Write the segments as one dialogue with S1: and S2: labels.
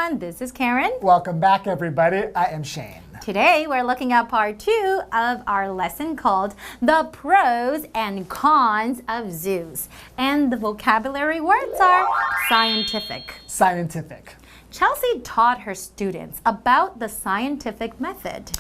S1: everyone. This is Karen.
S2: Welcome back, everybody. I am Shane.
S1: Today, we're looking at part 2 of our lesson called The Pros and Cons of Zoos. And the vocabulary words are scientific.
S2: Scientific.
S1: Chelsea taught her students about the scientific method.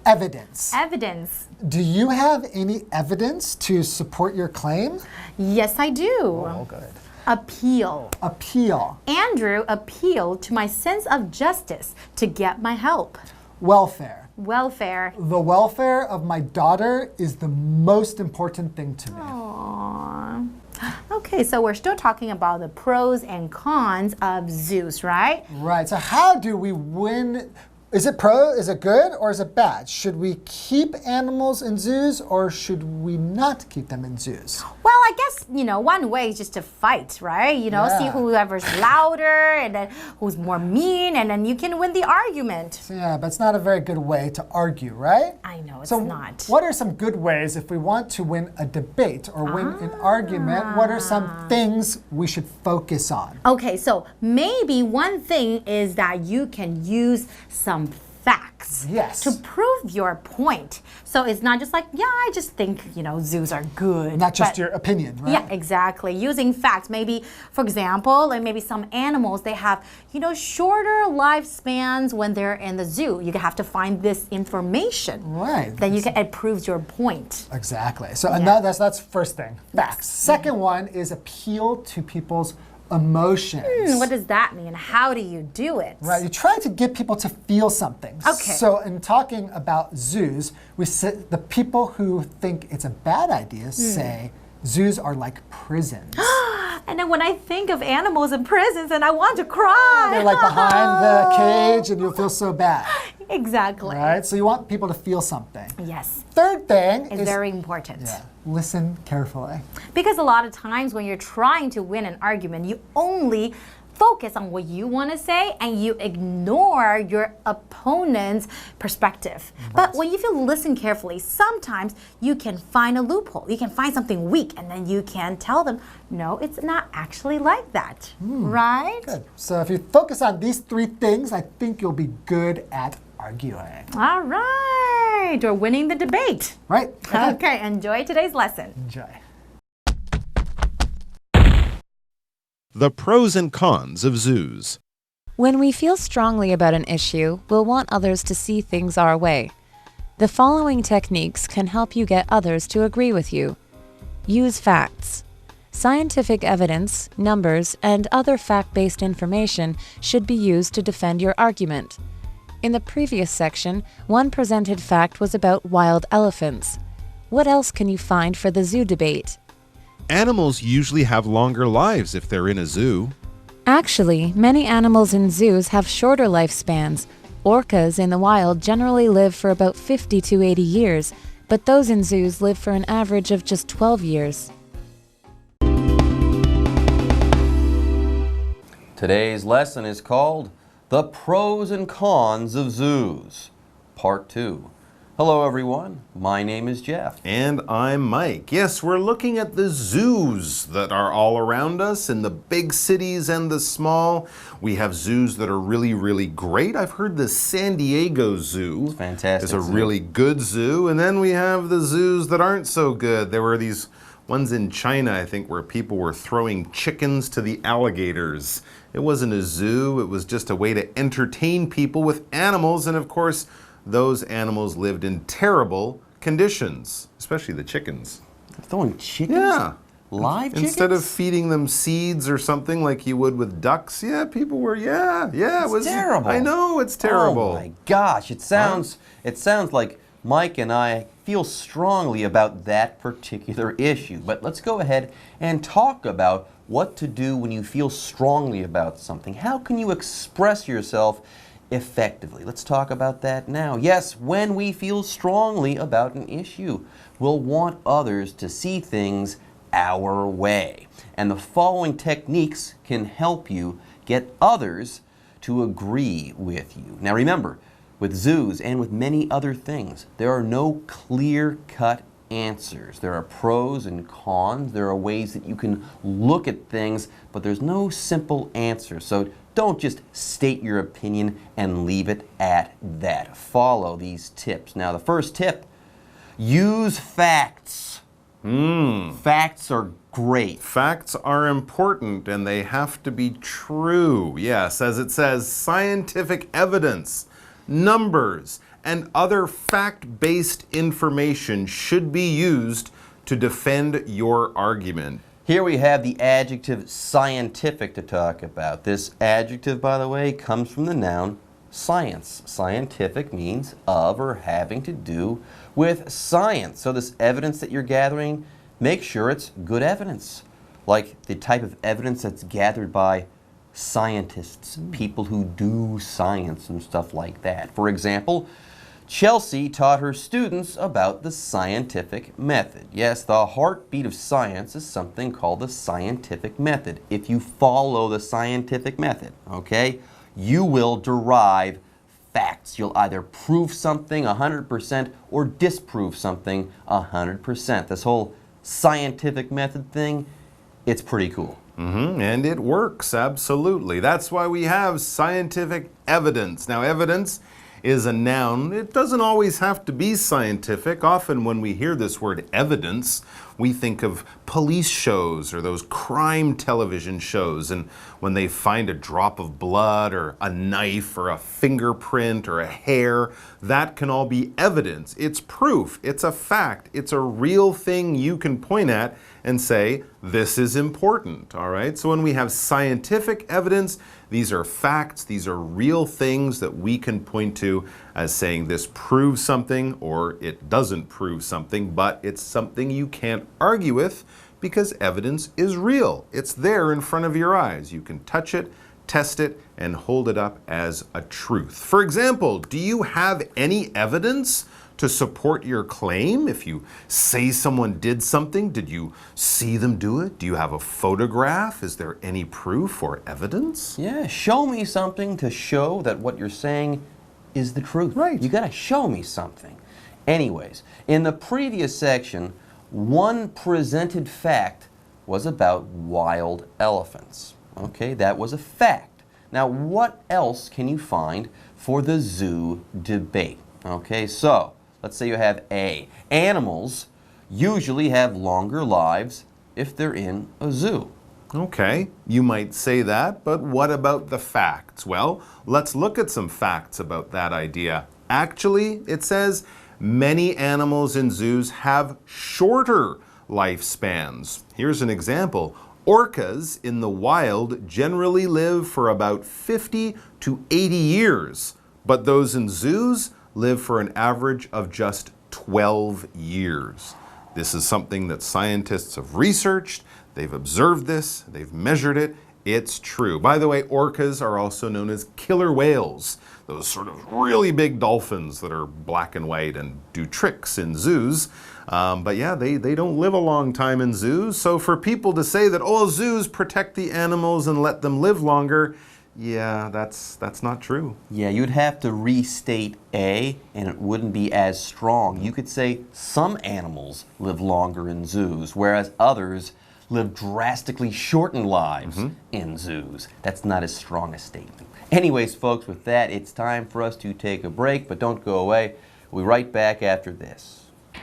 S2: Evidence.
S1: Evidence.
S2: Do you have any evidence to support your claim?
S1: Yes, I do.
S2: Oh, good.
S1: Appeal.
S2: Appeal.
S1: Andrew appealed to my sense of justice to get my help.
S2: Welfare.
S1: Welfare.
S2: The welfare of my daughter is the most important thing to me.
S1: Aww. Okay, so we're still talking about the pros and cons of zoos, right?
S2: Right. So how do we win? Is it good, or is it bad? Should we keep animals in zoos, or should we not keep them in zoos?
S1: Well, I guess, one way is just to fight, right? See whoever's louder and then who's more mean, and then you can win the argument.
S2: Yeah, but it's not a very good way to argue, right?
S1: I know, it's
S2: so
S1: not.
S2: What are some good ways if we want to win a debate or win an argument? What are some things we should focus on?
S1: Okay, so maybe one thing is that you can use some facts to prove your point. So it's not just like, I just think, zoos are good.
S2: Not just your opinion, right?
S1: Yeah, exactly. Using facts. Maybe, for example, like maybe some animals, they have, shorter lifespans when they're in the zoo. You have to find this information.
S2: Right.
S1: Then it proves your point.
S2: Exactly. So that's first thing, facts. Yes. Second one is appeal to people's emotions.
S1: What does that mean? How do you do it?
S2: Right, you try to get people to feel something.
S1: Okay.
S2: So in talking about zoos, we said the people who think it's a bad idea say zoos are like prisons.
S1: And then when I think of animals in prisons, and I want to cry.
S2: They're like behind the cage and you'll feel so bad.
S1: Exactly.
S2: Right, so you want people to feel something.
S1: Yes.
S2: Third thing
S1: is very important.
S2: Yeah, listen carefully.
S1: Because a lot of times when you're trying to win an argument, you only focus on what you want to say and you ignore your opponent's perspective. Right. But when you listen carefully, sometimes you can find a loophole. You can find something weak and then you can tell them, no, it's not actually like that. Right?
S2: Good. So if you focus on these 3 things, I think you'll be good at arguing.
S1: All right. We're winning the debate.
S2: Right.
S1: Okay, enjoy today's lesson.
S2: Enjoy.
S3: The pros and cons of zoos.
S4: When we feel strongly about an issue, we'll want others to see things our way. The following techniques can help you get others to agree with you. Use facts. Scientific evidence, numbers, and other fact-based information should be used to defend your argument. In the previous section, one presented fact was about wild elephants. What else can you find for the zoo debate?
S3: Animals usually have longer lives if they're in a zoo.
S4: Actually, many animals in zoos have shorter lifespans. Orcas in the wild generally live for about 50 to 80 years, but those in zoos live for an average of just 12 years.
S5: Today's lesson is called The Pros and Cons of Zoos, Part 2. Hello everyone, my name is Jeff.
S3: And I'm Mike. Yes, we're looking at the zoos that are all around us in the big cities and the small. We have zoos that are really, really great. I've heard the San Diego Zoo
S5: it's fantastic
S3: is a really good zoo. And then we have the zoos that aren't so good. There were these ones in China, I think, where people were throwing chickens to the alligators. It wasn't a zoo, it was just a way to entertain people with animals, and of course, those animals lived in terrible conditions, especially the chickens.
S5: Throwing chickens?
S3: Yeah.
S5: Live chickens?
S3: Instead of feeding them seeds or something like you would with ducks, people were, it was
S5: terrible.
S3: I know, it's terrible.
S5: Oh my gosh, it sounds like Mike and I feel strongly about that particular issue. But let's go ahead and talk about what to do when you feel strongly about something. How can you express yourself effectively? Let's talk about that now. Yes, when we feel strongly about an issue, we'll want others to see things our way. And the following techniques can help you get others to agree with you. Now remember, with zoos and with many other things, there are no clear-cut answers. There are pros and cons. There are ways that you can look at things, but there's no simple answer. So don't just state your opinion and leave it at that. Follow these tips. Now, the first tip, use facts. Facts are great.
S3: Facts are important and they have to be true. Yes, as it says, scientific evidence, numbers, and other fact-based information should be used to defend your argument.
S5: Here we have the adjective scientific to talk about. This adjective, by the way, comes from the noun science. Scientific means of or having to do with science. So this evidence that you're gathering, make sure it's good evidence. Like the type of evidence that's gathered by scientists, people who do science and stuff like that. For example, Chelsea taught her students about the scientific method. Yes, the heartbeat of science is something called the scientific method. If you follow the scientific method, okay, you will derive facts. You'll either prove something 100% or disprove something 100%. This whole scientific method thing, it's pretty cool.
S3: And it works, absolutely. That's why we have scientific evidence. Now, evidence is a noun. It doesn't always have to be scientific. Often when we hear this word evidence, we think of police shows or those crime television shows, and when they find a drop of blood or a knife or a fingerprint or a hair, that can all be evidence. It's proof, it's a fact, it's a real thing you can point at and say, this is important, all right? So when we have scientific evidence, these are facts, these are real things that we can point to as saying this proves something or it doesn't prove something, but it's something you can't argue with because evidence is real. It's there in front of your eyes. You can touch it, test it, and hold it up as a truth. For example, do you have any evidence to support your claim? If you say someone did something, did you see them do it? Do you have a photograph? Is there any proof or evidence?
S5: Yeah, show me something to show that what you're saying is the truth.
S3: Right.
S5: You gotta show me something. Anyways, in the previous section, one presented fact was about wild elephants. Okay, that was a fact. Now, what else can you find for the zoo debate? Okay, so let's say you have A. Animals usually have longer lives if they're in a zoo.
S3: Okay, you might say that, but what about the facts? Well, let's look at some facts about that idea. Actually, it says many animals in zoos have shorter lifespans. Here's an example. Orcas in the wild generally live for about 50 to 80 years, but those in zoos live for an average of just 12 years. This is something that scientists have researched, they've observed this, they've measured it, it's true. By the way, orcas are also known as killer whales, those sort of really big dolphins that are black and white and do tricks in zoos. But yeah, they don't live a long time in zoos, so for people to say that, oh, zoos protect the animals and let them live longer, yeah, that's not true.
S5: Yeah, you'd have to restate A, and it wouldn't be as strong. You could say some animals live longer in zoos, whereas others live drastically shortened lives in zoos. That's not as strong a statement. Anyways, folks, with that, it's time for us to take a break, but don't go away. We'll be right back after this.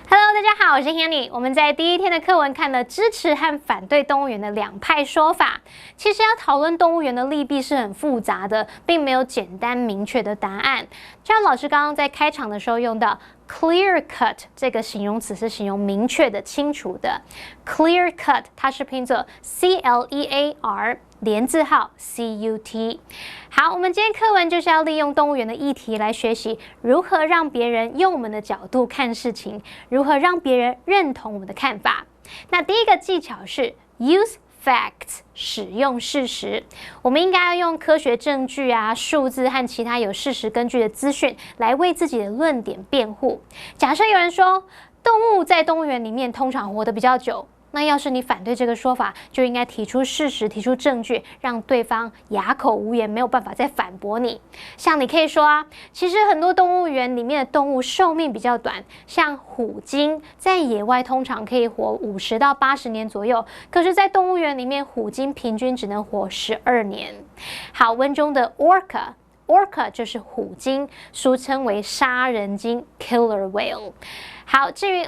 S6: Hello， 大家好，我是 Hanny。我们在第一天的课文看了支持和反对动物园的两派说法。其实要讨论动物园的利弊是很复杂的，并没有简单明确的答案。就像老师刚刚在开场的时候用到 clear cut 这个形容词是形容明确的、清楚的。clear cut 它是拼作 CLEAR。连字号 CUT。好，我们今天课文就是要利用动物园的议题来学习如何让别人用我们的角度看事情，如何让别人认同我们的看法。那第一个技巧是 use facts， 使用事实。我们应该要用科学证据啊、数字和其他有事实根据的资讯来为自己的论点辩护。假设有人说，动物在动物园里面通常活得比较久。那要是你反对这个说法，就应该提出事实，提出证据，让对方哑口无言，没有办法再反驳你。像你可以说啊，其实很多动物园里面的动物寿命比较短，像虎鲸在野外通常可以活50到80年左右，可是在动物园里面，虎鲸平均只能活12年。好，文中的 orca 就是虎鲸，俗称为杀人鲸 （killer whale）。好，至于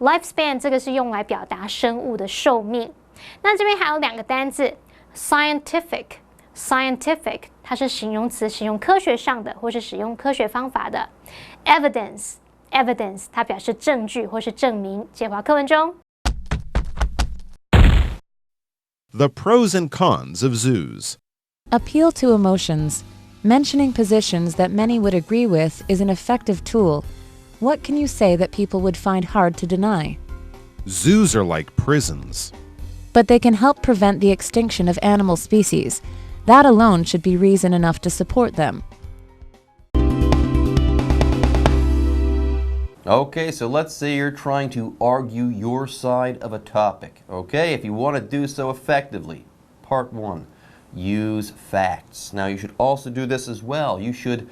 S6: lifespan 这个是用来表达生物的寿命。那这边还有2个单字 scientific， 它是形容词，形容科学上的或是使用科学方法的。evidence 它表示证据或是证明。接回到课文中。
S3: The pros and cons of zoos.
S4: Appeal to emotions. Mentioning positions that many would agree with is an effective tool. What can you say that people would find hard to deny?
S3: Zoos are like prisons.
S4: But they can help prevent the extinction of animal species. That alone should be reason enough to support them.
S5: Okay, so let's say you're trying to argue your side of a topic. Okay, if you want to do so effectively, part 1, use facts. Now, you should also do this as well. You should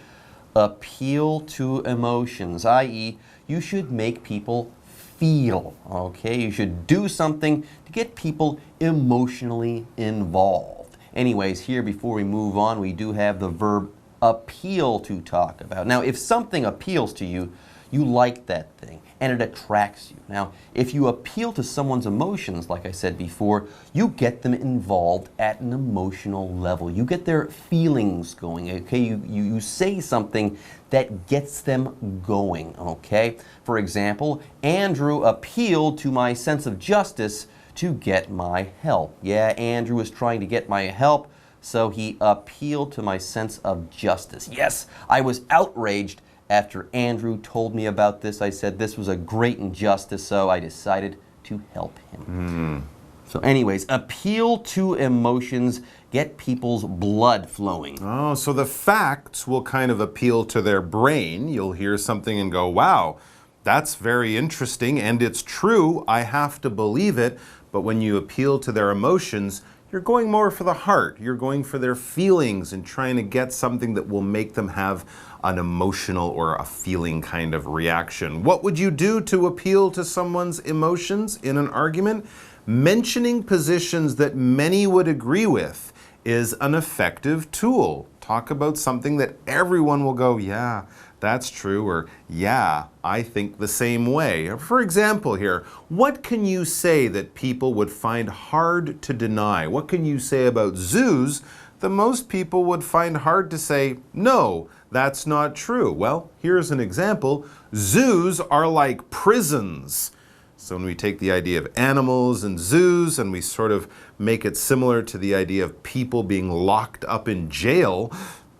S5: appeal to emotions, i.e., you should make people feel. Okay, you should do something to get people emotionally involved. Anyways, here before we move on, we do have the verb appeal to talk about. Now, if something appeals to you, you like that thing and it attracts you. Now, if you appeal to someone's emotions, like I said before, you get them involved at an emotional level. You get their feelings going, okay? You say something that gets them going, okay? For example, Andrew appealed to my sense of justice to get my help. Yeah, Andrew was trying to get my help, so he appealed to my sense of justice. Yes, I was outraged after Andrew told me about this. I said this was a great injustice, so I decided to help him. So anyways, appeal to emotions, get people's blood flowing.
S3: Oh, so the facts will kind of appeal to their brain. You'll hear something and go, wow, that's very interesting and it's true. I have to believe it. But when you appeal to their emotions, you're going more for the heart. You're going for their feelings and trying to get something that will make them have an emotional or a feeling kind of reaction. What would you do to appeal to someone's emotions in an argument? Mentioning positions that many would agree with is an effective tool. Talk about something that everyone will go, yeah, that's true, or yeah, I think the same way. For example here, what can you say that people would find hard to deny? What can you say about zoos that most people would find hard to say, no, that's not true? Well, here's an example. Zoos are like prisons. So when we take the idea of animals and zoos and we sort of make it similar to the idea of people being locked up in jail,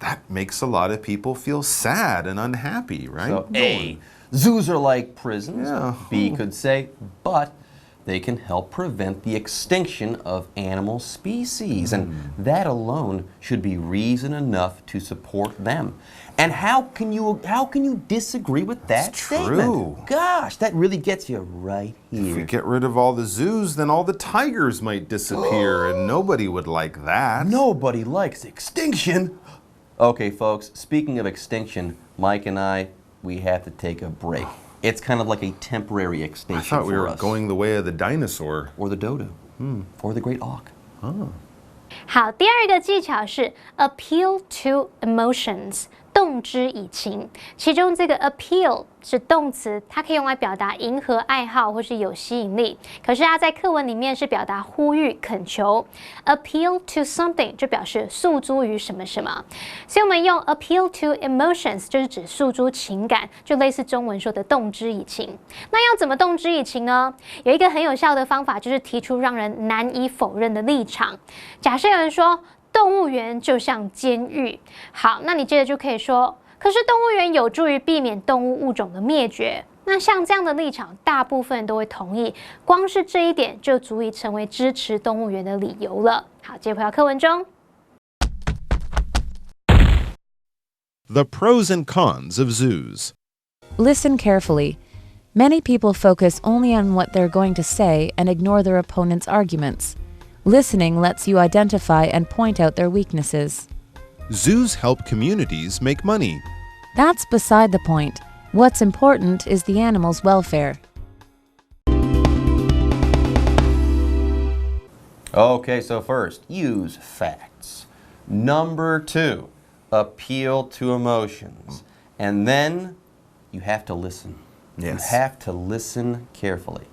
S3: that makes a lot of people feel sad and unhappy, right?
S5: So A, zoos are like prisons.
S3: Yeah.
S5: B could say, but they can help prevent the extinction of animal species. And that alone should be reason enough to support them. And how can you disagree with that
S3: It's
S5: statement?
S3: true.
S5: Gosh, that really gets you right here.
S3: If we get rid of all the zoos, then all the tigers might disappear, and nobody would like that.
S5: Nobody likes extinction. Okay, folks, speaking of extinction, Mike and I, we have to take a break. It's kind of like a temporary
S3: I
S5: extinction
S3: thought we
S5: for
S3: were
S5: us.
S3: going the way of the dinosaur.
S5: Or the dodo. Or the great auk.
S6: 好，第二个技巧是 appeal to emotions， 动之以情。其中这个 appeal 是动词，它可以用来表达迎合爱好或是有吸引力。可是它在课文里面是表达呼吁、恳求。appeal to something 就表示诉诸于什么什么。所以我们用 appeal to emotions 就是指诉诸情感，就类似中文说的动之以情。那要怎么动之以情呢？有一个很有效的方法，就是提出让人难以否认的立场。假设有人说动物园就像监狱，好，那你接着就可以说，可是动物园有助于避免动物物种的灭绝。那像这样的立场，大部分人都会同意，光是这一点就足以成为支持动物园的理由了。好，接回到课文中。
S3: The pros and cons of zoos.
S4: Listen carefully. Many people focus only on what they're going to say and ignore their opponent's arguments. Listening lets you identify and point out their weaknesses.
S3: Zoos help communities make money.
S4: That's beside the point. What's important is the animal's welfare.
S5: Okay, so first, use facts. Number 2, appeal to emotions. And then you have to listen.
S3: Yes.
S5: You have to listen carefully.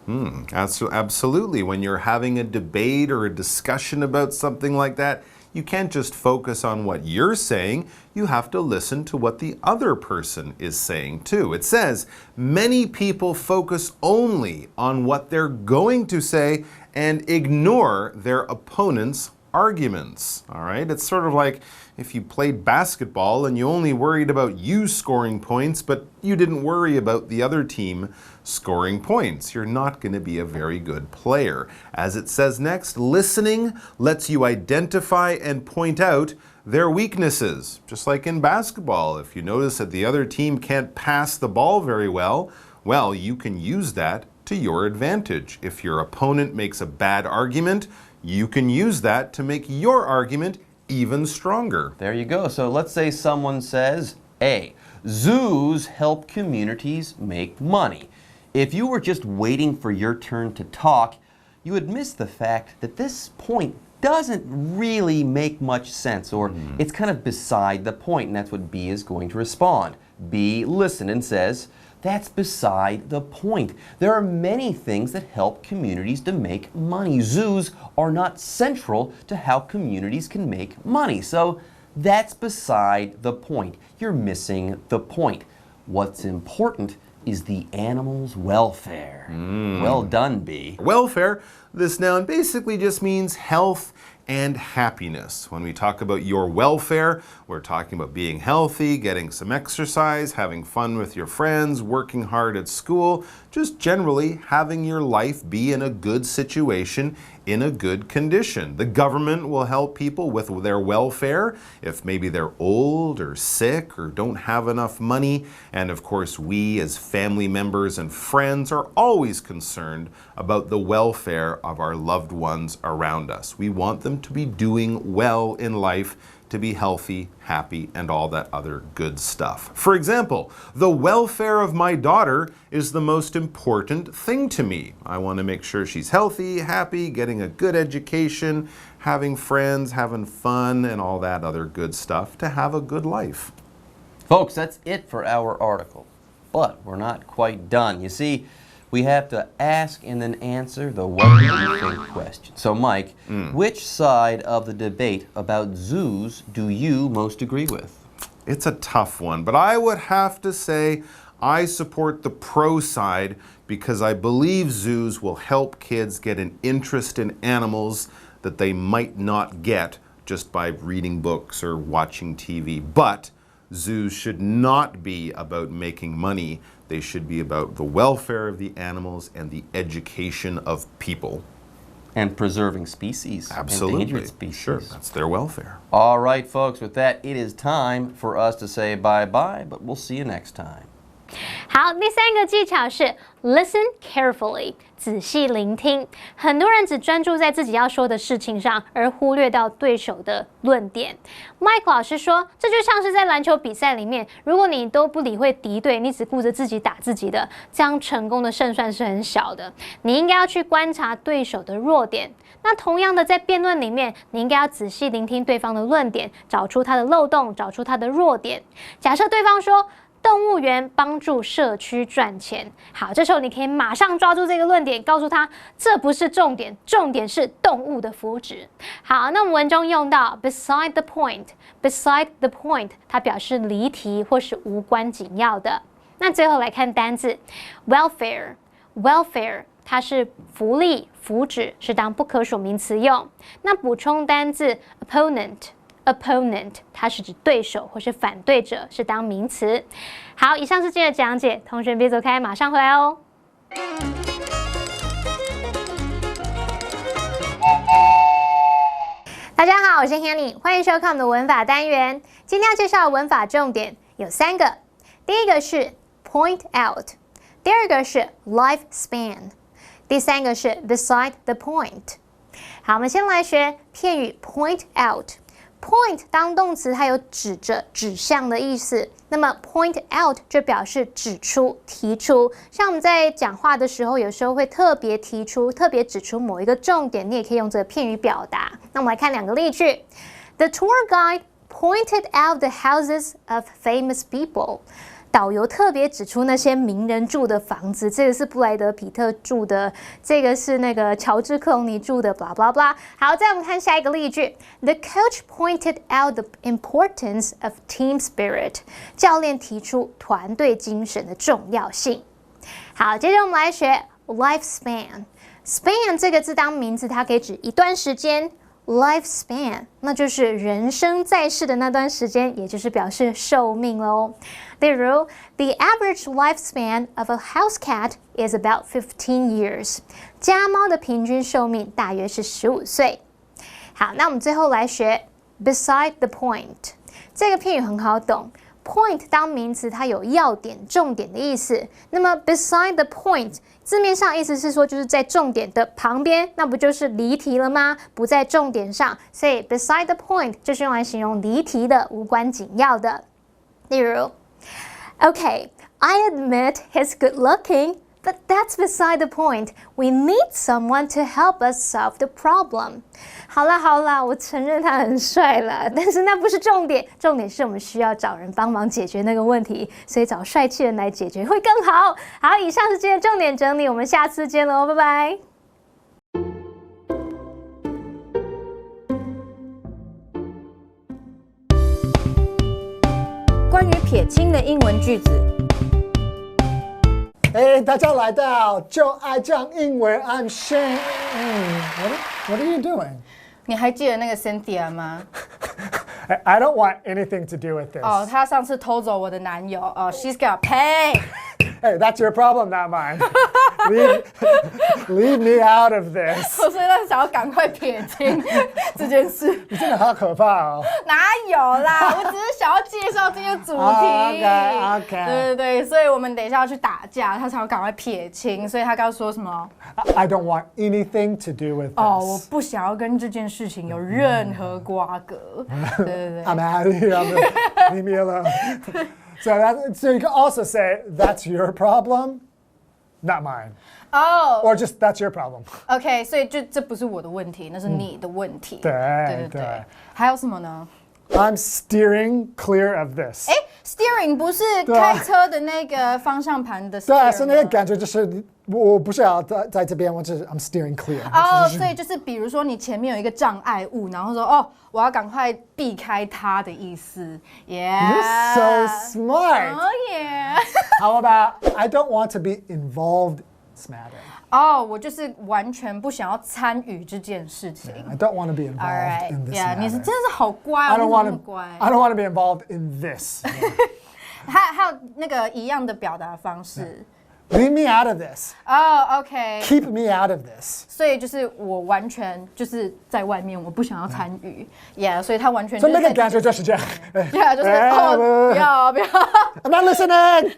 S3: Absolutely. When you're having a debate or a discussion about something like that, you can't just focus on what you're saying. You have to listen to what the other person is saying too. It says, many people focus only on what they're going to say and ignore their opponent's arguments. All right? It's sort of like if you played basketball and you only worried about you scoring points, but you didn't worry about the other team scoring points. You're not going to be a very good player. As it says next, listening lets you identify and point out their weaknesses. Just like in basketball, if you notice that the other team can't pass the ball very well, you can use that to your advantage. If your opponent makes a bad argument, you can use that to make your argument even stronger.
S5: There you go. So let's say someone says, A, zoos help communities make money. If you were just waiting for your turn to talk, you would miss the fact that this point doesn't really make much sense, or it's kind of beside the point, and that's what B is going to respond. B listened and says, that's beside the point. There are many things that help communities to make money. Zoos are not central to how communities can make money. So that's beside the point. You're missing the point. What's important is the animal's welfare. Well done, B.
S3: Welfare, this noun basically just means health and happiness. When we talk about your welfare, we're talking about being healthy, getting some exercise, having fun with your friends, working hard at school, just generally having your life be in a good situation, in a good condition. The government will help people with their welfare if maybe they're old or sick or don't have enough money. And of course, we as family members and friends are always concerned about the welfare of our loved ones around us. We want them to be doing well in life, to be healthy, happy, and all that other good stuff. For example, the welfare of my daughter is the most important thing to me. I want to make sure she's healthy, happy, getting a good education, having friends, having fun, and all that other good stuff to have a good life.
S5: Folks, that's it for our article. But we're not quite done. You see, we have to ask and then answer the what do you think question. So Mike, which side of the debate about zoos do you most agree with?
S3: It's a tough one, but I would have to say I support the pro side because I believe zoos will help kids get an interest in animals that they might not get just by reading books or watching TV. But zoos should not be about making money. They should be about the welfare of the animals and the education of people.
S5: And preserving species.
S3: Absolutely.
S5: Endangered species.
S3: Sure, that's their welfare.
S5: All right, folks, with that, it is time for us to say bye-bye, but we'll see you next time.
S6: 好，第三个技巧是 listen carefully， 仔细聆听。很多人只专注在自己要说的事情上，而忽略到对手的论点。Mike 老师说，这就像是在篮球比赛里面，如果你都不理会敌对，你只顾着自己打自己的，这样成功的胜算是很小的。你应该要去观察对手的弱点。那同样的，在辩论里面，你应该要仔细聆听对方的论点，找出他的漏洞，找出他的弱点。假设对方说，动物园帮助社区赚钱。好，这时候你可以马上抓住这个论点，告诉他这不是重点，重点是动物的福祉。好，那我们文中用到 beside the point，beside the point， 它表示离题或是无关紧要的。那最后来看单字 welfare，welfare 它是福利、福祉，是当不可数名词用。那补充单字 opponent，它是指对手或是反对者，是当名词。好，以上是今天的讲解，同学别走开，马上回来哦。大家好，我是 Hanny， 欢迎收看我们的文法单元。今天要介绍的文法重点有3个，第一个是 point out，第二个是 lifespan， 第三个是 beside the point。好，我们先来学片语 point out。point 当动词，它有指着、指向的意思。那么 point out 就表示指出、提出。像我们在讲话的时候，有时候会特别提出、特别指出某一个重点，你也可以用这个片语表达。那我们来看两个例句。The tour guide pointed out the houses of famous people。导游特别指出那些名人住的房子，这个是布莱德皮特住的，这个是那个乔治克隆尼住的，blah blah blah。好，再我们看下一个例句。The coach pointed out the importance of team spirit。教练提出团队精神的重要性。好，接着我们来学 lifespan。span 这个字当名词，它可以指一段时间。lifespan 那就是人生在世的那段时间，也就是表示寿命咯。例如 The average lifespan of a house cat is about 15 years。 家猫的平均寿命大约是15岁。好，那我们最后来学 beside the point。 这个片语很好懂。point 当名词，它有要点、重点的意思。那么 beside the point 字面上意思是说就是在重点的旁边，那不就是离题了吗？不在重点上，所以 beside the point 就是用来形容离题的、无关紧要的。例如 Okay, I admit he's good looking, but that's beside the point. We need someone to help us solve the problem. 好啦，我承认他很帅了，但是那不是重点，重点是我们需要找人帮忙解决那个问题，所以找帅气人来解决会更好。好，以上是今天的重点整理，我们下次见喽，拜拜。
S1: 关于撇清的英文句子。
S2: 大家来到就爱讲英文 I'm Shane。What are you doing?
S1: 你还记得那个 Cynthia 吗？
S2: I don't want anything to do with this.
S1: 哦，她上次偷走我的男友。哦 ，She's got pay.
S2: Hey, that's your problem, not mine. Leave me out of this.
S1: 所以他想要赶快撇清这件事。
S2: 你真的好可怕哦。
S1: 哪有啦？我只是想要介绍这个主题。
S2: OK。
S1: 对，所以我们等一下要去打架，他才要赶快撇清。所以他刚刚说什么
S2: I don't want anything to do with this.
S1: 哦，我不想要跟这件事情有任何瓜葛。对。
S2: I'm out of here. Leave me alone. So you can also say that's your problem, not mine.
S1: 哦
S2: Or just that's your problem.
S1: OK， 所以这不是我的问题，那是你的问题。
S2: 对。
S1: 还有什么呢？
S2: I'm steering clear of this.
S1: Steering 不是开车的那个方向盘的 steering
S2: 对，
S1: 吗？
S2: 所以那个感觉就是我不是要在这边，我只是 I'm steering clear.
S1: 哦，所以就是比如说你前面有一个障碍物，然后说哦，我要赶快避开它的意思。Yeah.
S2: You're so smart.
S1: Oh yeah.
S2: How about I don't want to be involved in this matter?
S1: 哦，我就是完全不想要参与这件事情。
S2: I don't want to be involved in this matter.
S1: 你是真的是好乖哦，
S2: I don't
S1: 你
S2: want
S1: 怎么
S2: to.
S1: 乖？
S2: I don't want to be involved in this.
S1: 还有那个一样的表达方式。
S2: Leave me out of this.
S1: 哦 ，OK。Keep
S2: me out of this.
S1: 所以就是我完全就是在外面，我不想要参与。Yeah， 所以他完全
S2: 所以那个感觉就是这样。
S1: Yeah， 就是哦，不要。
S2: I'm not listening.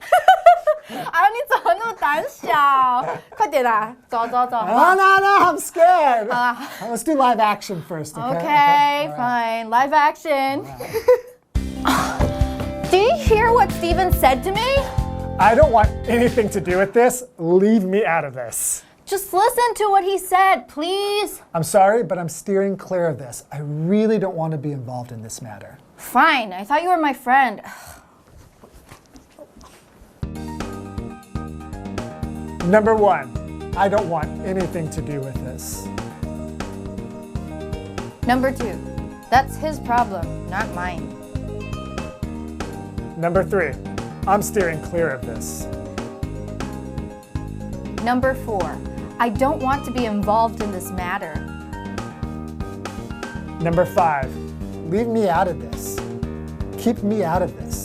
S1: 啊，你怎么那么胆小？快点啦，走。
S2: No, I'm scared.
S1: 好啦
S2: Let's do live action first.
S1: Okay, fine. Live action. Do you hear what Steven said to me?
S2: I don't want anything to do with this. Leave me out of this.
S1: Just listen to what he said, please.
S2: I'm sorry, but I'm steering clear of this. I really don't want to be involved in this matter.
S1: Fine. I thought you were my friend.
S2: Number 1, I don't want anything to do with this.
S1: Number 2, that's his problem, not mine.
S2: Number 3, I'm steering clear of this.
S1: Number 4, I don't want to be involved in this matter.
S2: Number 5, leave me out of this. Keep me out of this.